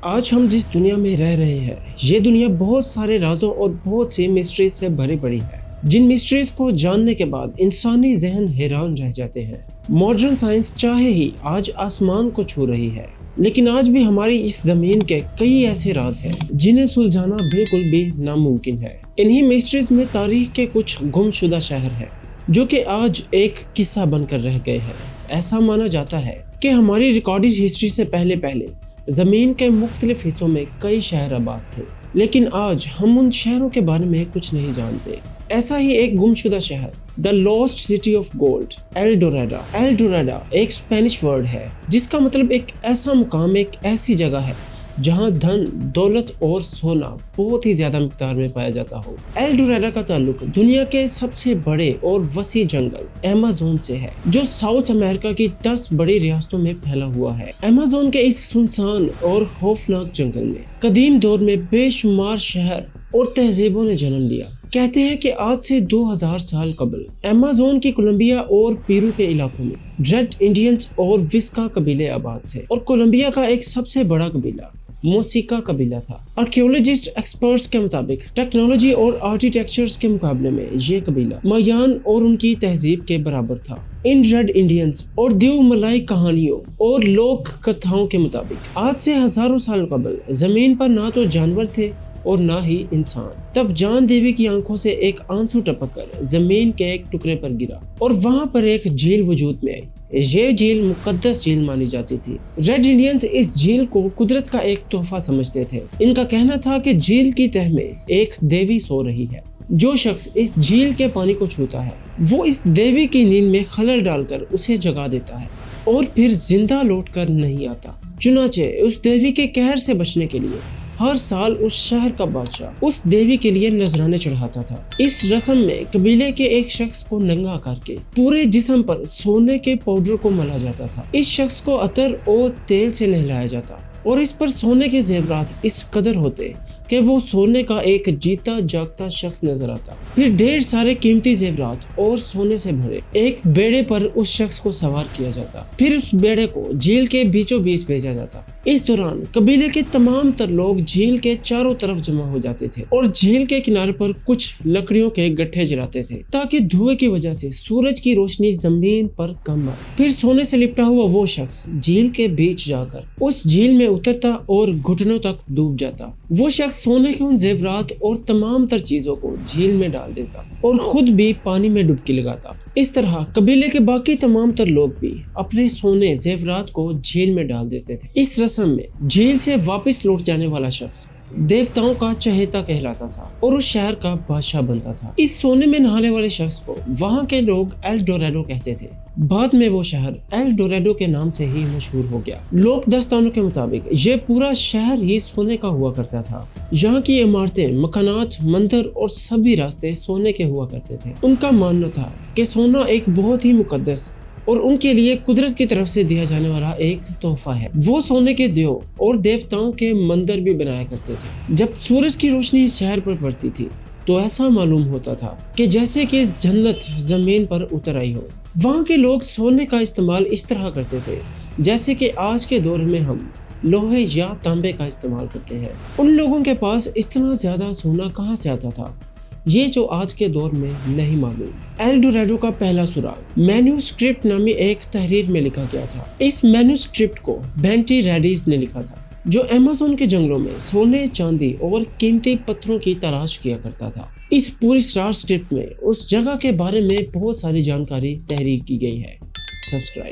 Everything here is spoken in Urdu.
آج ہم جس دنیا میں رہ رہے ہیں یہ دنیا بہت سارے رازوں اور بہت سی مسٹریز سے بھری پڑی ہے، جن مسٹریز کو جاننے کے بعد انسانی ذہن حیران رہ جاتے ہیں۔ ماڈرن سائنس چاہے ہی آج آسمان کو چھو رہی ہے، لیکن آج بھی ہماری اس زمین کے کئی ایسے راز ہیں جنہیں سلجھانا بالکل بھی ناممکن ہے۔ انہی مسٹریز میں تاریخ کے کچھ گم شدہ شہر ہیں جو کہ آج ایک قصہ بن کر رہ گئے ہیں۔ ایسا مانا جاتا ہے کہ ہماری ریکارڈڈ ہسٹری سے پہلے زمین کے مختلف حصوں میں کئی شہر آباد تھے، لیکن آج ہم ان شہروں کے بارے میں کچھ نہیں جانتے۔ ایسا ہی ایک گم شدہ شہر، the last city of gold, L Dorado. L Dorado ایک اسپینش ورڈ ہے جس کا مطلب ایک ایسا مقام، ایک ایسی جگہ ہے جہاں دھن، دولت اور سونا بہت ہی زیادہ مقدار میں پایا جاتا ہو۔ ایل ڈوراڈو کا تعلق دنیا کے سب سے بڑے اور وسیع جنگل ایمیزون سے ہے، جو ساؤتھ امریکہ کی 10 بڑی ریاستوں میں پھیلا ہوا ہے۔ ایمیزون کے اس سنسان اور خوفناک جنگل میں قدیم دور میں بے شمار شہر اور تہذیبوں نے جنم لیا۔ کہتے ہیں کہ آج سے 2000 سال قبل ایمیزون کی کولمبیا اور پیرو کے علاقوں میں ریڈ انڈینز اور وسکا قبیلے آباد تھے، اور کولمبیا کا ایک سب سے بڑا قبیلہ موسیقا قبیلہ تھا۔ آرکیولوجسٹ ایکسپرٹس کے مطابق ٹیکنالوجی اور آرکیٹیکچرز کے مقابلے میں یہ قبیلہ مایان اور ان کی تہذیب کے برابر تھا۔ ان ریڈ انڈینز اور دیو ملائی کہانیوں اور لوک کتھاؤں کے مطابق آج سے ہزاروں سال قبل زمین پر نہ تو جانور تھے اور نہ ہی انسان۔ تب جان دیوی کی آنکھوں سے ایک آنسو ٹپک کر زمین کے ایک ٹکڑے پر گرا اور وہاں پر ایک جھیل وجود میں آئی۔ یہ جھیل مقدس جھیل مانی جاتی تھی۔ ریڈ انڈینز اس جھیل کو قدرت کا ایک تحفہ سمجھتے تھے۔ ان کا کہنا تھا کہ جھیل کی تہہ میں ایک دیوی سو رہی ہے۔ جو شخص اس جھیل کے پانی کو چھوتا ہے وہ اس دیوی کی نیند میں خلل ڈال کر اسے جگا دیتا ہے اور پھر زندہ لوٹ کر نہیں آتا۔ چنانچہ اس دیوی کے قہر سے بچنے کے لیے ہر سال اس شہر کا بادشاہ اس دیوی کے لیے نذرانے چڑھاتا تھا۔ اس رسم میں قبیلے کے ایک شخص کو ننگا کر کے پورے جسم پر سونے کے پاؤڈر کو ملا جاتا تھا۔ اس شخص کو عطر اور تیل سے نہلایا جاتا اور اس پر سونے کے زیورات اس قدر ہوتے کہ وہ سونے کا ایک جیتا جاگتا شخص نظر آتا۔ پھر ڈھیر سارے قیمتی زیورات اور سونے سے بھرے ایک بیڑے پر اس شخص کو سوار کیا جاتا، پھر اس بیڑے کو جھیل کے بیچوں بیچ بھیجا جاتا۔ اس دوران قبیلے کے تمام تر لوگ جھیل کے چاروں طرف جمع ہو جاتے تھے اور جھیل کے کنارے پر کچھ لکڑیوں کے گٹھے جلاتے تھے تاکہ دھوئے کی وجہ سے سورج کی روشنی زمین پر کم آئے۔ پھر سونے سے لپٹا ہوا وہ شخص جھیل کے بیچ جا کر اس جھیل میں اترتا اور گھٹنوں تک ڈوب جاتا۔ وہ شخص سونے کے ان زیورات اور تمام تر چیزوں کو جھیل میں ڈال دیتا اور خود بھی پانی میں ڈبکی لگاتا۔ اس طرح قبیلے کے باقی تمام تر لوگ بھی اپنے سونے زیورات کو جھیل میں ڈال دیتے تھے۔ اس رسم میں جھیل سے واپس لوٹ جانے والا شخص دیوتاؤں کا چہیتا کہلاتا تھا اور اس شہر کا بادشاہ بنتا تھا۔ اس سونے میں نہانے والے شخص کو وہاں کے لوگ ایل ڈوراڈو کہتے تھے۔ بعد میں وہ شہر ایل ڈوراڈو کے نام سے ہی مشہور ہو گیا۔ لوک داستانوں کے مطابق یہ پورا شہر ہی سونے کا ہوا کرتا تھا۔ یہاں کی عمارتیں، مکانات، مندر اور سبھی راستے سونے کے ہوا کرتے تھے۔ ان کا ماننا تھا کہ سونا ایک بہت ہی مقدس اور ان کے لیے قدرت کی طرف سے دیا جانے والا ایک تحفہ ہے۔ وہ سونے کے دیو اور دیوتاؤں کے مندر بھی بنایا کرتے تھے۔ جب سورج کی روشنی شہر پر پڑتی تھی تو ایسا معلوم ہوتا تھا کہ جیسے کہ جنت زمین پر اتر آئی ہو۔ وہاں کے لوگ سونے کا استعمال اس طرح کرتے تھے جیسے کہ آج کے دور میں ہم لوہے یا تانبے کا استعمال کرتے ہیں۔ ان لوگوں کے پاس اتنا زیادہ سونا کہاں سے آتا تھا، یہ جو آج کے دور میں نہیں معلوم۔ ایل ڈوراڈو کا پہلا سراغ مینوسکرپٹ نامی ایک تحریر میں لکھا گیا تھا۔ اس مینوسکرپٹ کو بینٹی ریڈیز نے لکھا تھا، جو ایمیزون کے جنگلوں میں سونے، چاندی اور قیمتی پتھروں کی تلاش کیا کرتا تھا۔ اس پوری اسکرپٹ میں اس جگہ کے بارے میں بہت ساری جانکاری تحریر کی گئی ہے۔ سبسکرائب۔